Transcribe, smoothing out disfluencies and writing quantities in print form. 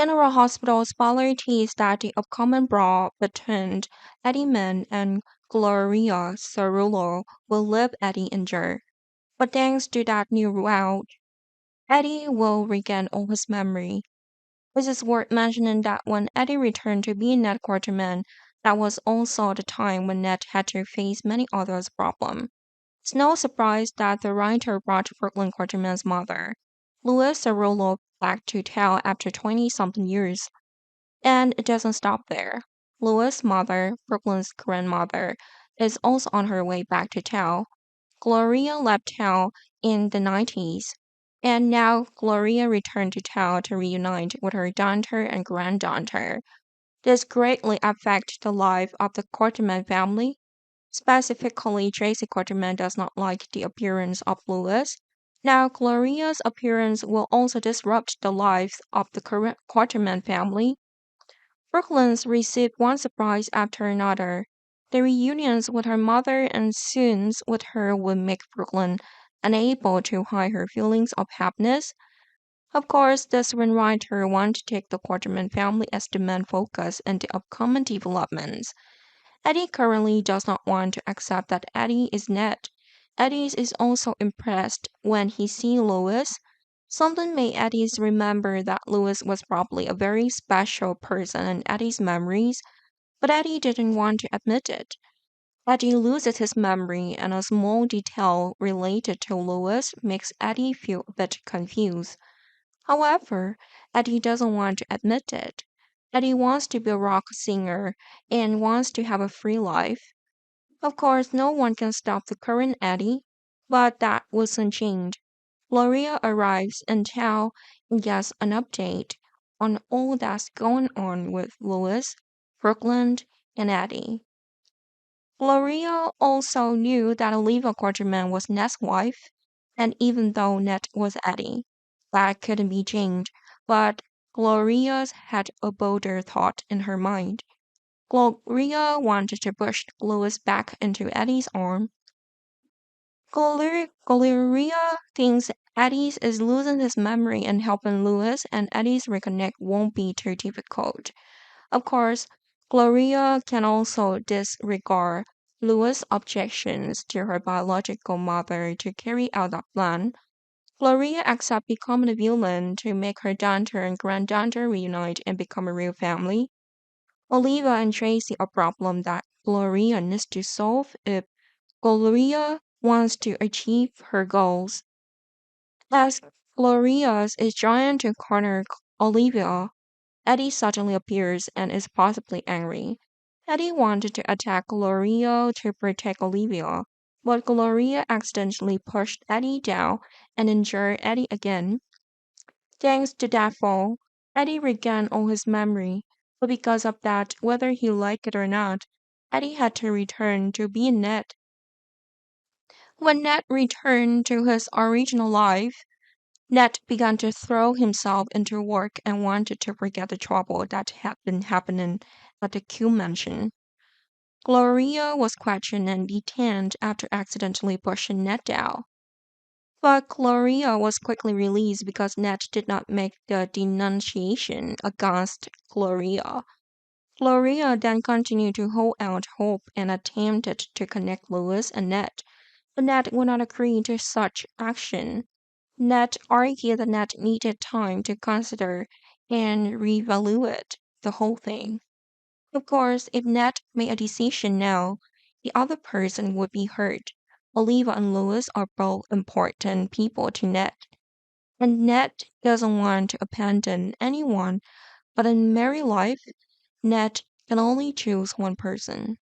General Hospital speculate that the upcoming brawl between Eddie and Gloria Cerullo will leave Eddie injured. But thanks to that new route, Eddie will regain all his memory. It is worth mentioning that when Eddie returned to being Ned Quarterman, that was also the time when Ned had to face many other problems. It's no surprise that the writer brought Brooklyn Quarterman's mother, Louis Cerullo, back to town after 20-something years. And it doesn't stop there. Louis' mother, Brooklyn's grandmother, is also on her way back to town. Gloria left town in the 90s, and now Gloria returned to town to reunite with her daughter and granddaughter. This greatly affects the life of the Quarterman family. Specifically, Tracy Quarterman does not like the appearance of Louis. Now, Gloria's appearance will also disrupt the lives of the current Quarterman family. Brooklyn's received one surprise after another. The reunions with her mother and scenes with her would make Brooklyn unable to hide her feelings of happiness. Of course, the screenwriter wanted to take the Quarterman family as the main focus in the upcoming developments. Eddie currently does not want to accept that Eddie is Ned. Eddie is also impressed when he sees Louis. Something made Eddie remember that Louis was probably a very special person in Eddie's memories, but Eddie didn't want to admit it. Eddie loses his memory, and a small detail related to Louis makes Eddie feel a bit confused. However, Eddie doesn't want to admit it. Eddie wants to be a rock singer and wants to have a free life. Of course, no one can stop the current Eddie, but that will soon change. Gloria arrives in town and gets an update on all that's going on with Louis, Brooklyn, and Eddie. Gloria also knew that Olivia Quarterman was Ned's wife, and even though Ned was Eddie, that couldn't be changed, but Gloria had a bolder thought in her mind. Gloria wanted to push Louis back into Eddie's arm. Gloria thinks Eddie is losing his memory and helping Louis and Eddie's reconnect won't be too difficult. Of course, Gloria can also disregard Louis' objections to her biological mother to carry out that plan. Gloria accepts becoming a villain to make her daughter and granddaughter reunite and become a real family. Olivia and Tracy a problem that Gloria needs to solve if Gloria wants to achieve her goals. As Gloria is trying to corner Olivia, Eddie suddenly appears and is possibly angry. Eddie wanted to attack Gloria to protect Olivia, but Gloria accidentally pushed Eddie down and injured Eddie again. Thanks to that fall, Eddie regained all his memory, but because of that, whether he liked it or not, Eddie had to return to being Ned. When Ned returned to his original life, Ned began to throw himself into work and wanted to forget the trouble that had been happening at the Q mansion. Gloria was questioned and detained after accidentally pushing Ned down. But Gloria was quickly released because Ned did not make the denunciation against Gloria. Gloria then continued to hold out hope and attempted to connect Louis and Ned, but Ned would not agree to such action. Ned argued that Ned needed time to consider and reevaluate the whole thing. Of course, if Ned made a decision now, the other person would be hurt. Oliva and Louis are both important people to Ned, and Ned doesn't want to abandon anyone, but in married life, Ned can only choose one person.